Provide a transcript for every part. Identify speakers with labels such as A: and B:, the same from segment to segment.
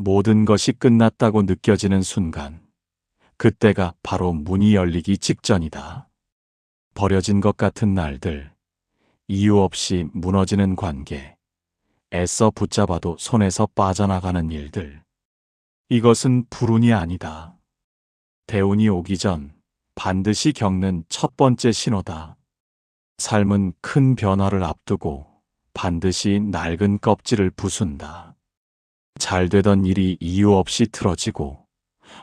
A: 모든 것이 끝났다고 느껴지는 순간, 그때가 바로 문이 열리기 직전이다. 버려진 것 같은 날들, 이유 없이 무너지는 관계, 애써 붙잡아도 손에서 빠져나가는 일들. 이것은 불운이 아니다. 대운이 오기 전 반드시 겪는 첫 번째 신호다. 삶은 큰 변화를 앞두고 반드시 낡은 껍질을 부순다. 잘 되던 일이 이유 없이 틀어지고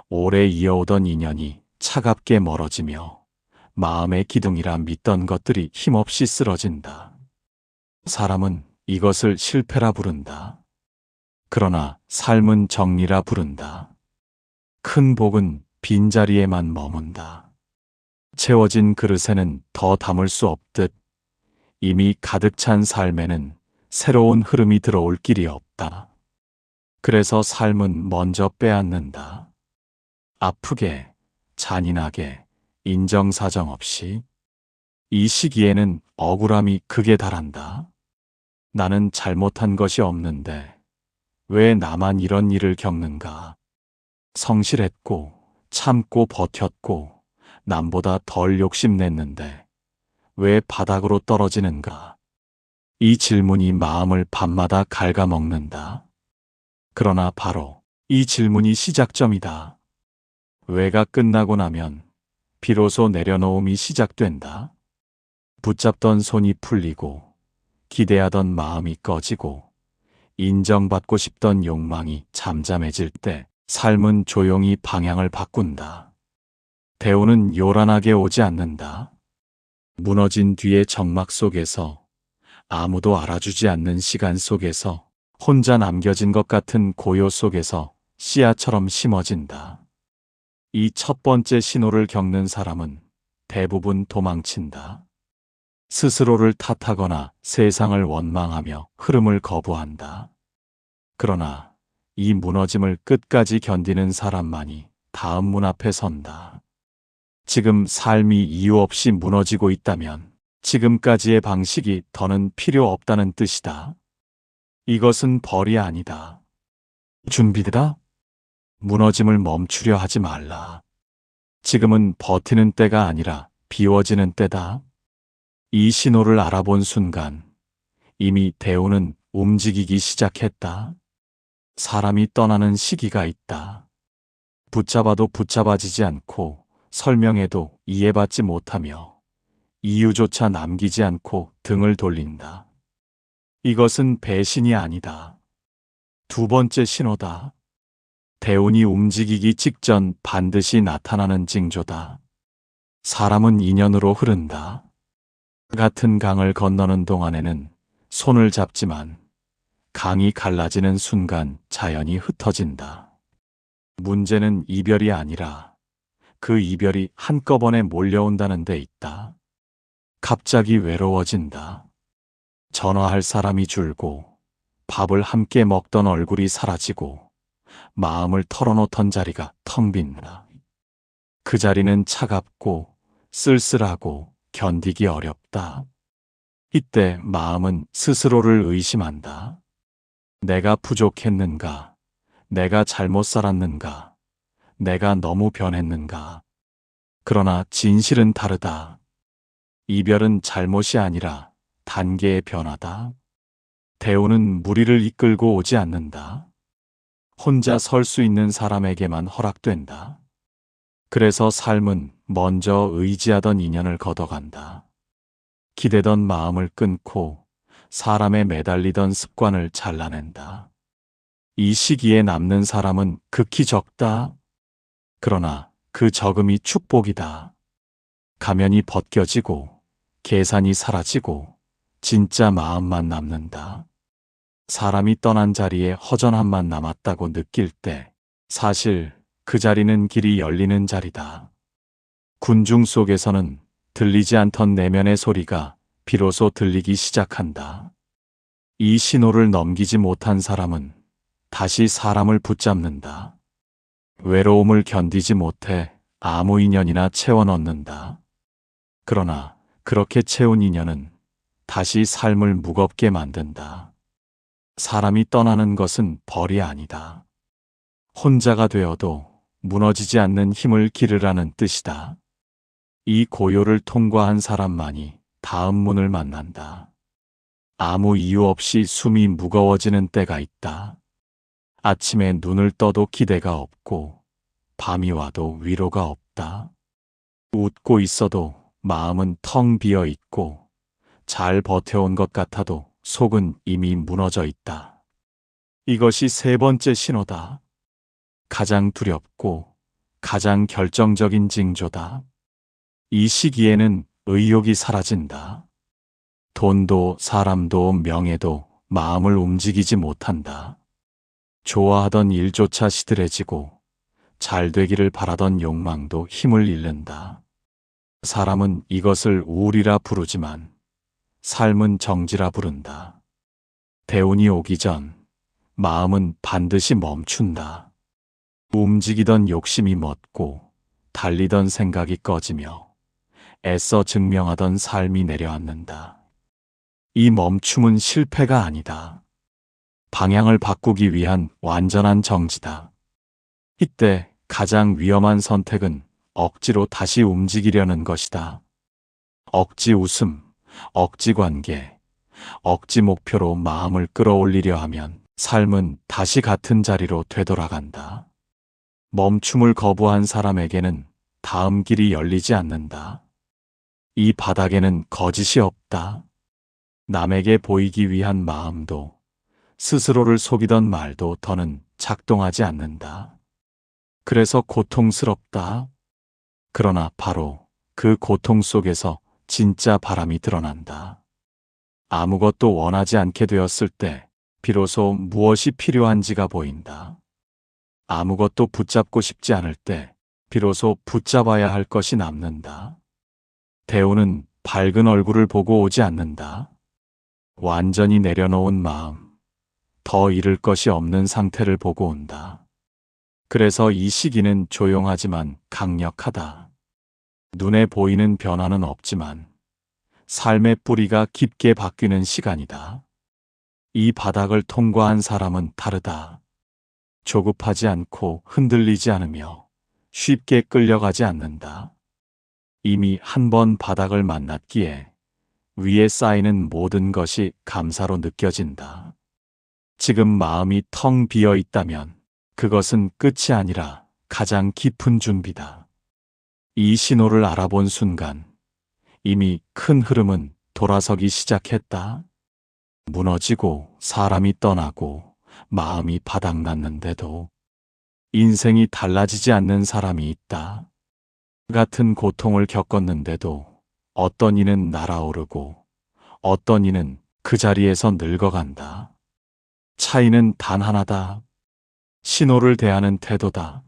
A: 오래 이어오던 인연이 차갑게 멀어지며 마음의 기둥이라 믿던 것들이 힘없이 쓰러진다. 사람은 이것을 실패라 부른다. 그러나 삶은 정리라 부른다. 큰 복은 빈자리에만 머문다. 채워진 그릇에는 더 담을 수 없듯 이미 가득 찬 삶에는 새로운 흐름이 들어올 길이 없다. 그래서 삶은 먼저 빼앗는다. 아프게, 잔인하게, 인정사정 없이. 이 시기에는 억울함이 극에 달한다. 나는 잘못한 것이 없는데 왜 나만 이런 일을 겪는가? 성실했고 참고 버텼고 남보다 덜 욕심냈는데 왜 바닥으로 떨어지는가? 이 질문이 마음을 밤마다 갉아먹는다. 그러나 바로 이 질문이 시작점이다. 왜가 끝나고 나면 비로소 내려놓음이 시작된다. 붙잡던 손이 풀리고 기대하던 마음이 꺼지고 인정받고 싶던 욕망이 잠잠해질 때 삶은 조용히 방향을 바꾼다. 대우는 요란하게 오지 않는다. 무너진 뒤의 정막 속에서, 아무도 알아주지 않는 시간 속에서, 혼자 남겨진 것 같은 고요 속에서 씨앗처럼 심어진다. 이 첫 번째 신호를 겪는 사람은 대부분 도망친다. 스스로를 탓하거나 세상을 원망하며 흐름을 거부한다. 그러나 이 무너짐을 끝까지 견디는 사람만이 다음 문 앞에 선다. 지금 삶이 이유 없이 무너지고 있다면 지금까지의 방식이 더는 필요 없다는 뜻이다. 이것은 벌이 아니다. 준비되다? 무너짐을 멈추려 하지 말라. 지금은 버티는 때가 아니라 비워지는 때다. 이 신호를 알아본 순간 이미 대우는 움직이기 시작했다. 사람이 떠나는 시기가 있다. 붙잡아도 붙잡아지지 않고 설명해도 이해받지 못하며 이유조차 남기지 않고 등을 돌린다. 이것은 배신이 아니다. 두 번째 신호다. 대운이 움직이기 직전 반드시 나타나는 징조다. 사람은 인연으로 흐른다. 같은 강을 건너는 동안에는 손을 잡지만 강이 갈라지는 순간 자연이 흩어진다. 문제는 이별이 아니라 그 이별이 한꺼번에 몰려온다는 데 있다. 갑자기 외로워진다. 전화할 사람이 줄고 밥을 함께 먹던 얼굴이 사라지고 마음을 털어놓던 자리가 텅 빈다. 그 자리는 차갑고 쓸쓸하고 견디기 어렵다. 이때 마음은 스스로를 의심한다. 내가 부족했는가? 내가 잘못 살았는가? 내가 너무 변했는가? 그러나 진실은 다르다. 이별은 잘못이 아니라 단계의 변화다. 대우는 무리를 이끌고 오지 않는다. 혼자 설 수 있는 사람에게만 허락된다. 그래서 삶은 먼저 의지하던 인연을 걷어간다. 기대던 마음을 끊고 사람에 매달리던 습관을 잘라낸다. 이 시기에 남는 사람은 극히 적다. 그러나 그 적음이 축복이다. 가면이 벗겨지고 계산이 사라지고 진짜 마음만 남는다. 사람이 떠난 자리에 허전함만 남았다고 느낄 때 사실 그 자리는 길이 열리는 자리다. 군중 속에서는 들리지 않던 내면의 소리가 비로소 들리기 시작한다. 이 신호를 넘기지 못한 사람은 다시 사람을 붙잡는다. 외로움을 견디지 못해 아무 인연이나 채워 넣는다. 그러나 그렇게 채운 인연은 다시 삶을 무겁게 만든다. 사람이 떠나는 것은 벌이 아니다. 혼자가 되어도 무너지지 않는 힘을 기르라는 뜻이다. 이 고요를 통과한 사람만이 다음 문을 만난다. 아무 이유 없이 숨이 무거워지는 때가 있다. 아침에 눈을 떠도 기대가 없고 밤이 와도 위로가 없다. 웃고 있어도 마음은 텅 비어 있고 잘 버텨온 것 같아도 속은 이미 무너져 있다. 이것이 세 번째 신호다. 가장 두렵고 가장 결정적인 징조다. 이 시기에는 의욕이 사라진다. 돈도 사람도 명예도 마음을 움직이지 못한다. 좋아하던 일조차 시들해지고 잘 되기를 바라던 욕망도 힘을 잃는다. 사람은 이것을 우울이라 부르지만 삶은 정지라 부른다. 대운이 오기 전 마음은 반드시 멈춘다. 움직이던 욕심이 멎고 달리던 생각이 꺼지며 애써 증명하던 삶이 내려앉는다. 이 멈춤은 실패가 아니다. 방향을 바꾸기 위한 완전한 정지다. 이때 가장 위험한 선택은 억지로 다시 움직이려는 것이다. 억지 웃음, 억지 관계, 억지 목표로 마음을 끌어올리려 하면 삶은 다시 같은 자리로 되돌아간다. 멈춤을 거부한 사람에게는 다음 길이 열리지 않는다. 이 바닥에는 거짓이 없다. 남에게 보이기 위한 마음도 스스로를 속이던 말도 더는 작동하지 않는다. 그래서 고통스럽다. 그러나 바로 그 고통 속에서 진짜 바람이 드러난다. 아무것도 원하지 않게 되었을 때 비로소 무엇이 필요한지가 보인다. 아무것도 붙잡고 싶지 않을 때 비로소 붙잡아야 할 것이 남는다. 대우는 밝은 얼굴을 보고 오지 않는다. 완전히 내려놓은 마음, 더 잃을 것이 없는 상태를 보고 온다. 그래서 이 시기는 조용하지만 강력하다. 눈에 보이는 변화는 없지만 삶의 뿌리가 깊게 바뀌는 시간이다. 이 바닥을 통과한 사람은 다르다. 조급하지 않고 흔들리지 않으며 쉽게 끌려가지 않는다. 이미 한 번 바닥을 만났기에 위에 쌓이는 모든 것이 감사로 느껴진다. 지금 마음이 텅 비어 있다면 그것은 끝이 아니라 가장 깊은 준비다. 이 신호를 알아본 순간 이미 큰 흐름은 돌아서기 시작했다. 무너지고 사람이 떠나고 마음이 바닥났는데도 인생이 달라지지 않는 사람이 있다. 같은 고통을 겪었는데도 어떤 이는 날아오르고 어떤 이는 그 자리에서 늙어간다. 차이는 단 하나다. 신호를 대하는 태도다.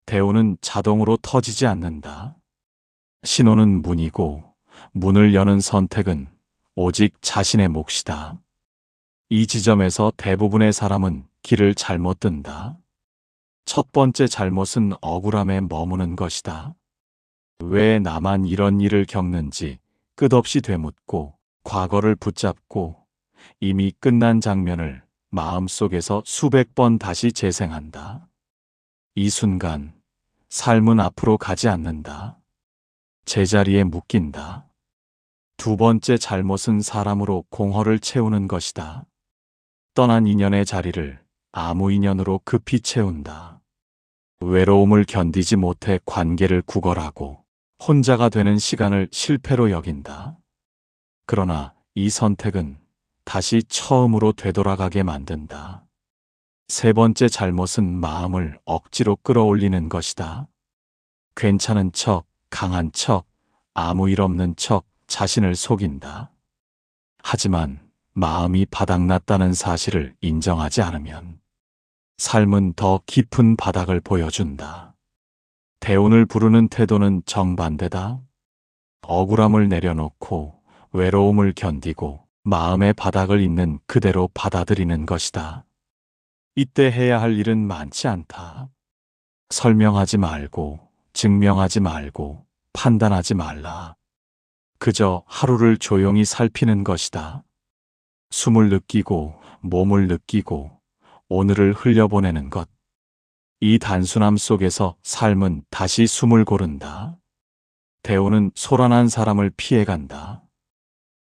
A: 대우는 자동으로 터지지 않는다. 신호는 문이고 문을 여는 선택은 오직 자신의 몫이다. 이 지점에서 대부분의 사람은 길을 잘못 든다. 첫 번째 잘못은 억울함에 머무는 것이다. 왜 나만 이런 일을 겪는지 끝없이 되묻고 과거를 붙잡고 이미 끝난 장면을 마음속에서 수백 번 다시 재생한다. 이 순간 삶은 앞으로 가지 않는다. 제자리에 묶인다. 두 번째 잘못은 사람으로 공허를 채우는 것이다. 떠난 인연의 자리를 아무 인연으로 급히 채운다. 외로움을 견디지 못해 관계를 구걸하고 혼자가 되는 시간을 실패로 여긴다. 그러나 이 선택은 다시 처음으로 되돌아가게 만든다. 세 번째 잘못은 마음을 억지로 끌어올리는 것이다. 괜찮은 척, 강한 척, 아무 일 없는 척 자신을 속인다. 하지만 마음이 바닥났다는 사실을 인정하지 않으면 삶은 더 깊은 바닥을 보여준다. 대운을 부르는 태도는 정반대다. 억울함을 내려놓고 외로움을 견디고 마음의 바닥을 있는 그대로 받아들이는 것이다. 이때 해야 할 일은 많지 않다. 설명하지 말고, 증명하지 말고, 판단하지 말라. 그저 하루를 조용히 살피는 것이다. 숨을 느끼고, 몸을 느끼고, 오늘을 흘려보내는 것. 이 단순함 속에서 삶은 다시 숨을 고른다. 대우는 소란한 사람을 피해간다.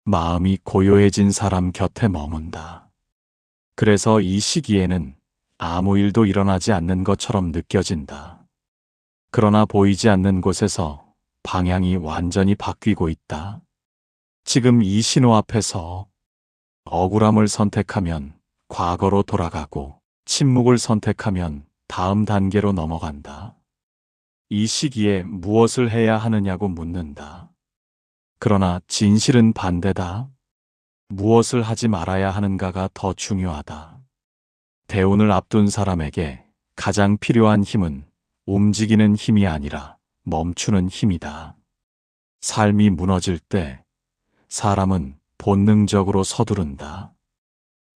A: 마음이 고요해진 사람 곁에 머문다. 그래서 이 시기에는 아무 일도 일어나지 않는 것처럼 느껴진다. 그러나 보이지 않는 곳에서 방향이 완전히 바뀌고 있다. 지금 이 신호 앞에서 억울함을 선택하면 과거로 돌아가고 침묵을 선택하면 다음 단계로 넘어간다. 이 시기에 무엇을 해야 하느냐고 묻는다. 그러나 진실은 반대다. 무엇을 하지 말아야 하는가가 더 중요하다. 대운을 앞둔 사람에게 가장 필요한 힘은 움직이는 힘이 아니라 멈추는 힘이다. 삶이 무너질 때 사람은 본능적으로 서두른다.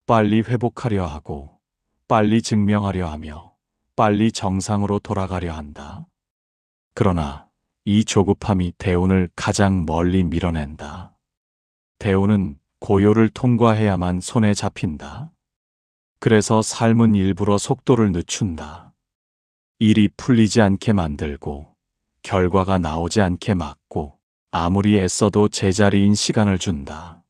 A: 빨리 회복하려 하고, 빨리 증명하려 하며, 빨리 정상으로 돌아가려 한다. 그러나 이 조급함이 대운을 가장 멀리 밀어낸다. 대운은 고요를 통과해야만 손에 잡힌다. 그래서 삶은 일부러 속도를 늦춘다. 일이 풀리지 않게 만들고, 결과가 나오지 않게 막고, 아무리 애써도 제자리인 시간을 준다.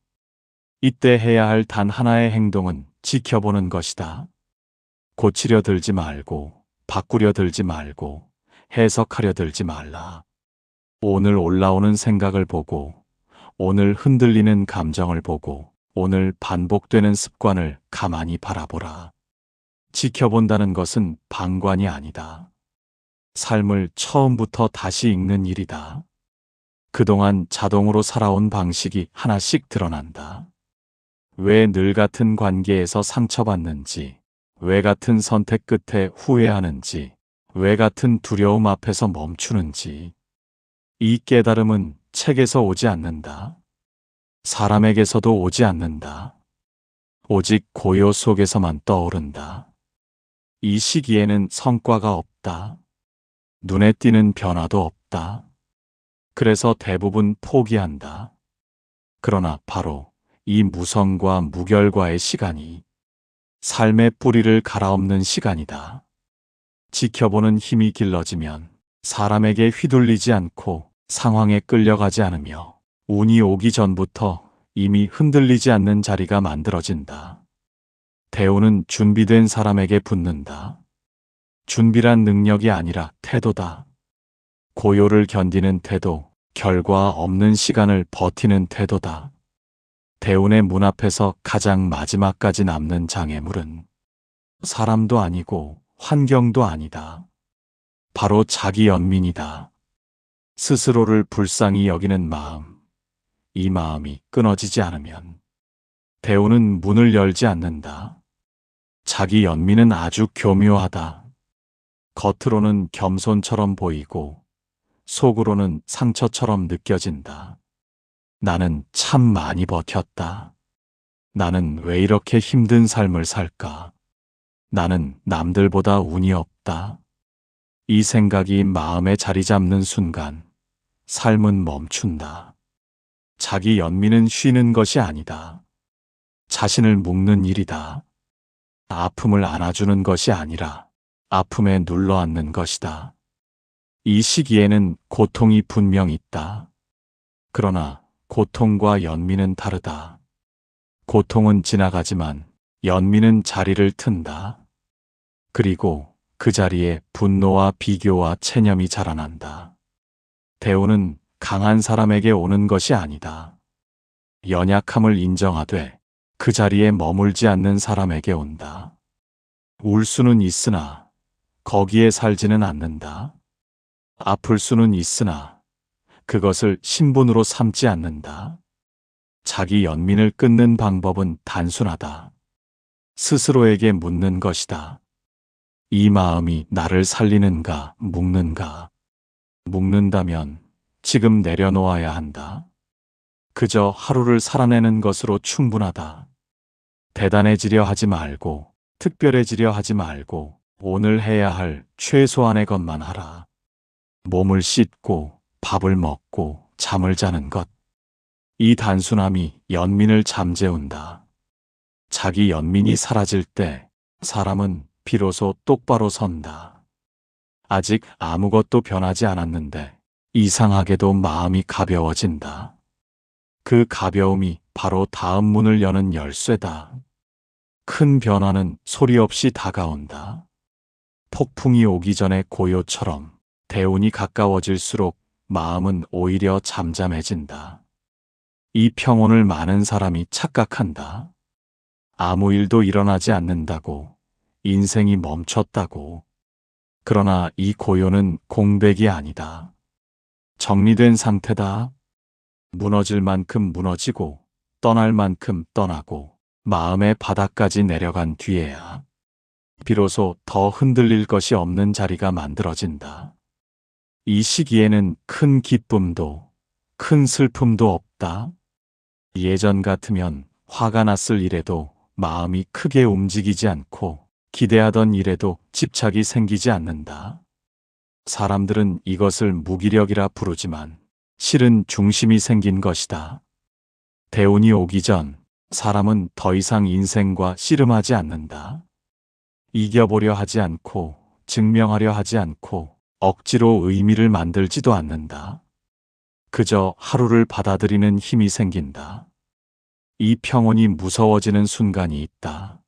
A: 이때 해야 할 단 하나의 행동은 지켜보는 것이다. 고치려 들지 말고, 바꾸려 들지 말고, 해석하려 들지 말라. 오늘 올라오는 생각을 보고, 오늘 흔들리는 감정을 보고, 오늘 반복되는 습관을 가만히 바라보라. 지켜본다는 것은 방관이 아니다. 삶을 처음부터 다시 읽는 일이다. 그동안 자동으로 살아온 방식이 하나씩 드러난다. 왜 늘 같은 관계에서 상처받는지, 왜 같은 선택 끝에 후회하는지, 왜 같은 두려움 앞에서 멈추는지. 이 깨달음은 책에서 오지 않는다. 사람에게서도 오지 않는다. 오직 고요 속에서만 떠오른다. 이 시기에는 성과가 없다. 눈에 띄는 변화도 없다. 그래서 대부분 포기한다. 그러나 바로 이 무성과 무결과의 시간이 삶의 뿌리를 갈아엎는 시간이다. 지켜보는 힘이 길러지면 사람에게 휘둘리지 않고 상황에 끌려가지 않으며 운이 오기 전부터 이미 흔들리지 않는 자리가 만들어진다. 대우는 준비된 사람에게 붙는다. 준비란 능력이 아니라 태도다. 고요를 견디는 태도, 결과 없는 시간을 버티는 태도다. 대운의 문 앞에서 가장 마지막까지 남는 장애물은 사람도 아니고 환경도 아니다. 바로 자기 연민이다. 스스로를 불쌍히 여기는 마음. 이 마음이 끊어지지 않으면 대운은 문을 열지 않는다. 자기 연민은 아주 교묘하다. 겉으로는 겸손처럼 보이고 속으로는 상처처럼 느껴진다. 나는 참 많이 버텼다. 나는 왜 이렇게 힘든 삶을 살까? 나는 남들보다 운이 없다. 이 생각이 마음에 자리 잡는 순간 삶은 멈춘다. 자기 연민은 쉬는 것이 아니다. 자신을 묶는 일이다. 아픔을 안아주는 것이 아니라 아픔에 눌러앉는 것이다. 이 시기에는 고통이 분명 있다. 그러나 고통과 연민은 다르다. 고통은 지나가지만 연민은 자리를 튼다. 그리고 그 자리에 분노와 비교와 체념이 자라난다. 대우는 강한 사람에게 오는 것이 아니다. 연약함을 인정하되 그 자리에 머물지 않는 사람에게 온다. 울 수는 있으나 거기에 살지는 않는다. 아플 수는 있으나 그것을 신분으로 삼지 않는다. 자기 연민을 끊는 방법은 단순하다. 스스로에게 묻는 것이다. 이 마음이 나를 살리는가, 묶는가? 묶는다면 지금 내려놓아야 한다. 그저 하루를 살아내는 것으로 충분하다. 대단해지려 하지 말고, 특별해지려 하지 말고, 오늘 해야 할 최소한의 것만 하라. 몸을 씻고, 밥을 먹고, 잠을 자는 것. 이 단순함이 연민을 잠재운다. 자기 연민이 사라질 때 사람은 비로소 똑바로 선다. 아직 아무것도 변하지 않았는데 이상하게도 마음이 가벼워진다. 그 가벼움이 바로 다음 문을 여는 열쇠다. 큰 변화는 소리 없이 다가온다. 폭풍이 오기 전에 고요처럼 대운이 가까워질수록 마음은 오히려 잠잠해진다. 이 평온을 많은 사람이 착각한다. 아무 일도 일어나지 않는다고, 인생이 멈췄다고. 그러나 이 고요는 공백이 아니다. 정리된 상태다. 무너질 만큼 무너지고, 떠날 만큼 떠나고, 마음의 바닥까지 내려간 뒤에야 비로소 더 흔들릴 것이 없는 자리가 만들어진다. 이 시기에는 큰 기쁨도, 큰 슬픔도 없다. 예전 같으면 화가 났을 일에도 마음이 크게 움직이지 않고 기대하던 일에도 집착이 생기지 않는다. 사람들은 이것을 무기력이라 부르지만 실은 중심이 생긴 것이다. 대운이 오기 전 사람은 더 이상 인생과 씨름하지 않는다. 이겨보려 하지 않고 증명하려 하지 않고 억지로 의미를 만들지도 않는다. 그저 하루를 받아들이는 힘이 생긴다. 이 평온이 무서워지는 순간이 있다.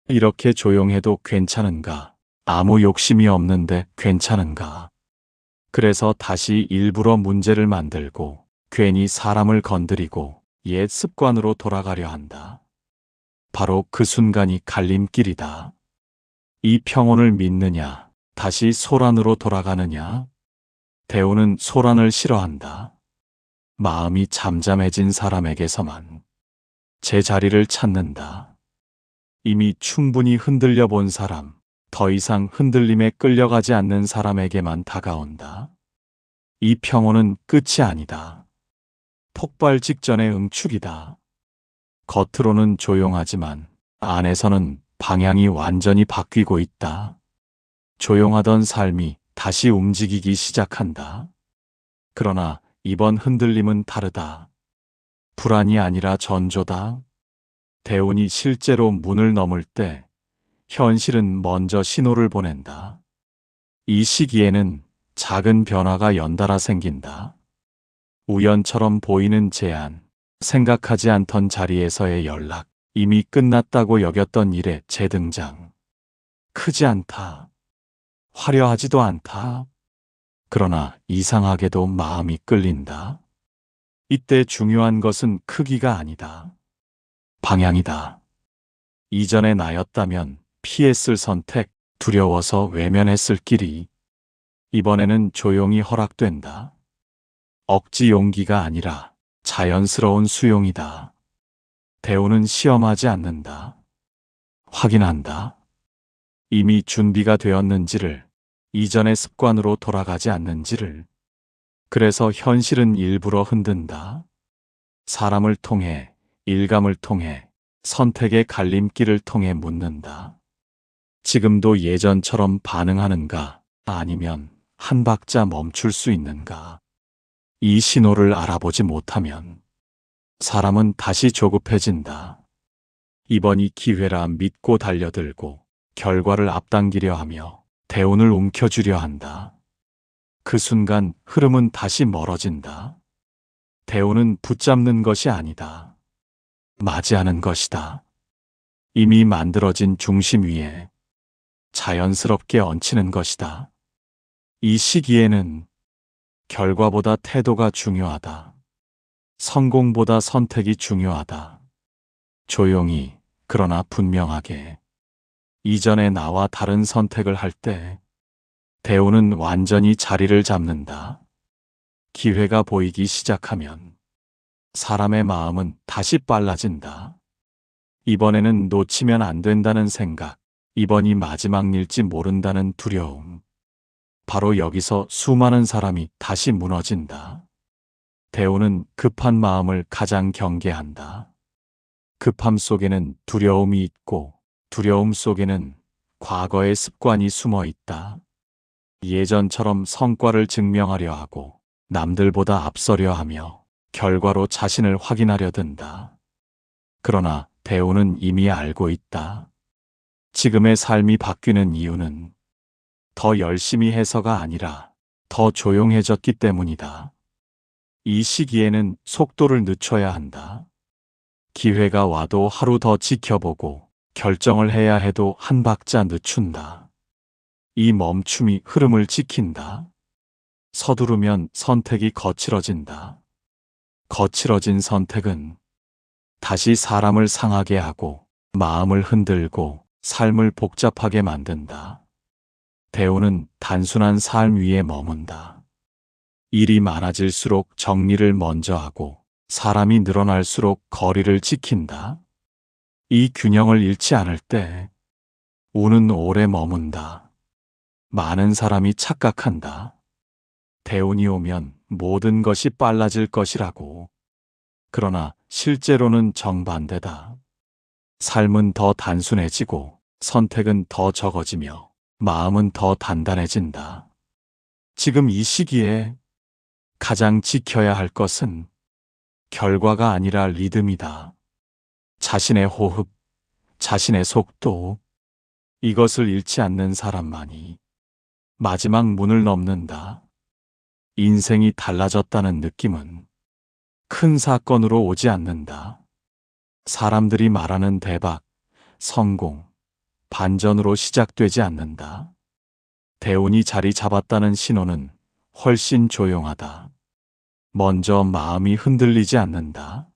A: 이렇게 조용해도 괜찮은가? 아무 욕심이 없는데 괜찮은가? 그래서 다시 일부러 문제를 만들고 괜히 사람을 건드리고 옛 습관으로 돌아가려 한다. 바로 그 순간이 갈림길이다. 이 평온을 믿느냐? 다시 소란으로 돌아가느냐? 대운은 소란을 싫어한다. 마음이 잠잠해진 사람에게서만 제 자리를 찾는다. 이미 충분히 흔들려 본 사람, 더 이상 흔들림에 끌려가지 않는 사람에게만 다가온다. 이 평온은 끝이 아니다. 폭발 직전의 응축이다. 겉으로는 조용하지만 안에서는 방향이 완전히 바뀌고 있다. 조용하던 삶이 다시 움직이기 시작한다. 그러나 이번 흔들림은 다르다. 불안이 아니라 전조다. 대운이 실제로 문을 넘을 때 현실은 먼저 신호를 보낸다. 이 시기에는 작은 변화가 연달아 생긴다. 우연처럼 보이는 제안, 생각하지 않던 자리에서의 연락, 이미 끝났다고 여겼던 일의 재등장. 크지 않다. 화려하지도 않다. 그러나 이상하게도 마음이 끌린다. 이때 중요한 것은 크기가 아니다. 방향이다. 이전에 나였다면 피했을 선택, 두려워서 외면했을 길이 이번에는 조용히 허락된다. 억지 용기가 아니라 자연스러운 수용이다. 대우는 시험하지 않는다. 확인한다. 이미 준비가 되었는지를, 이전의 습관으로 돌아가지 않는지를. 그래서 현실은 일부러 흔든다. 사람을 통해, 일감을 통해, 선택의 갈림길을 통해 묻는다. 지금도 예전처럼 반응하는가? 아니면 한 박자 멈출 수 있는가? 이 신호를 알아보지 못하면 사람은 다시 조급해진다. 이번이 기회라 믿고 달려들고 결과를 앞당기려 하며 대운을 움켜쥐려 한다. 그 순간 흐름은 다시 멀어진다. 대운은 붙잡는 것이 아니다. 맞이하는 것이다. 이미 만들어진 중심 위에 자연스럽게 얹히는 것이다. 이 시기에는 결과보다 태도가 중요하다. 성공보다 선택이 중요하다. 조용히, 그러나 분명하게. 이전의 나와 다른 선택을 할 때 대운은 완전히 자리를 잡는다. 기회가 보이기 시작하면 사람의 마음은 다시 빨라진다. 이번에는 놓치면 안 된다는 생각, 이번이 마지막 일지 모른다는 두려움. 바로 여기서 수많은 사람이 다시 무너진다. 대운은 급한 마음을 가장 경계한다. 급함 속에는 두려움이 있고 두려움 속에는 과거의 습관이 숨어 있다. 예전처럼 성과를 증명하려 하고 남들보다 앞서려 하며 결과로 자신을 확인하려 든다. 그러나 대운은 이미 알고 있다. 지금의 삶이 바뀌는 이유는 더 더 열심히 해서가 아니라 더 조용해졌기 때문이다. 이 시기에는 속도를 늦춰야 한다. 기회가 와도 하루 더 지켜보고 결정을 해야 해도 한 박자 늦춘다. 이 멈춤이 흐름을 지킨다. 서두르면 선택이 거칠어진다. 거칠어진 선택은 다시 사람을 상하게 하고 마음을 흔들고 삶을 복잡하게 만든다. 대우는 단순한 삶 위에 머문다. 일이 많아질수록 정리를 먼저 하고 사람이 늘어날수록 거리를 지킨다. 이 균형을 잃지 않을 때 운은 오래 머문다. 많은 사람이 착각한다. 대운이 오면 모든 것이 빨라질 것이라고. 그러나 실제로는 정반대다. 삶은 더 단순해지고 선택은 더 적어지며 마음은 더 단단해진다. 지금 이 시기에 가장 지켜야 할 것은 결과가 아니라 리듬이다. 자신의 호흡, 자신의 속도, 이것을 잃지 않는 사람만이 마지막 문을 넘는다. 인생이 달라졌다는 느낌은 큰 사건으로 오지 않는다. 사람들이 말하는 대박, 성공, 반전으로 시작되지 않는다. 대운이 자리 잡았다는 신호는 훨씬 조용하다. 먼저 마음이 흔들리지 않는다.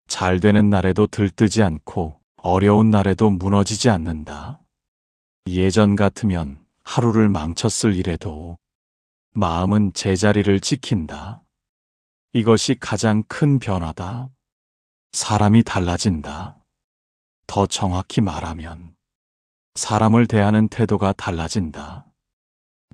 A: 잘 되는 날에도 들뜨지 않고 어려운 날에도 무너지지 않는다. 예전 같으면 하루를 망쳤을 일에도 마음은 제자리를 지킨다. 이것이 가장 큰 변화다. 사람이 달라진다. 더 정확히 말하면 사람을 대하는 태도가 달라진다.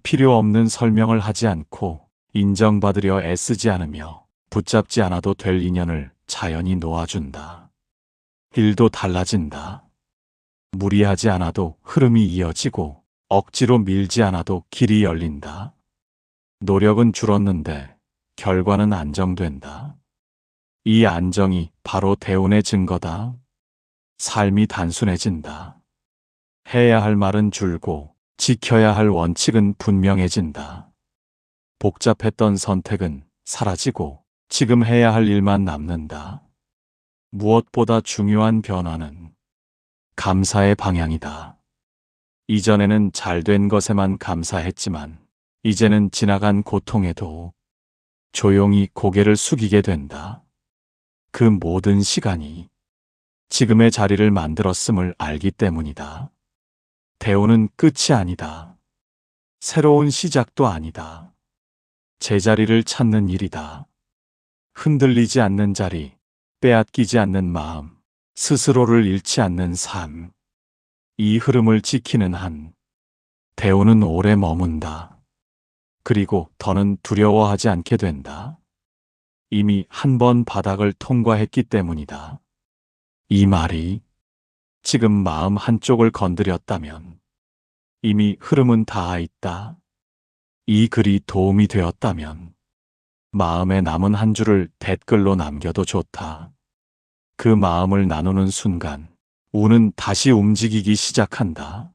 A: 필요 없는 설명을 하지 않고 인정받으려 애쓰지 않으며 붙잡지 않아도 될 인연을 자연히 놓아준다. 일도 달라진다. 무리하지 않아도 흐름이 이어지고 억지로 밀지 않아도 길이 열린다. 노력은 줄었는데 결과는 안정된다. 이 안정이 바로 대운의 증거다. 삶이 단순해진다. 해야 할 말은 줄고 지켜야 할 원칙은 분명해진다. 복잡했던 선택은 사라지고 지금 해야 할 일만 남는다. 무엇보다 중요한 변화는 감사의 방향이다. 이전에는 잘된 것에만 감사했지만 이제는 지나간 고통에도 조용히 고개를 숙이게 된다. 그 모든 시간이 지금의 자리를 만들었음을 알기 때문이다. 대우는 끝이 아니다. 새로운 시작도 아니다. 제자리를 찾는 일이다. 흔들리지 않는 자리, 빼앗기지 않는 마음, 스스로를 잃지 않는 삶. 이 흐름을 지키는 한, 대우는 오래 머문다. 그리고 더는 두려워하지 않게 된다. 이미 한 번 바닥을 통과했기 때문이다. 이 말이 지금 마음 한쪽을 건드렸다면 이미 흐름은 닿아 있다. 이 글이 도움이 되었다면 마음에 남은 한 줄을 댓글로 남겨도 좋다. 그 마음을 나누는 순간 운은 다시 움직이기 시작한다.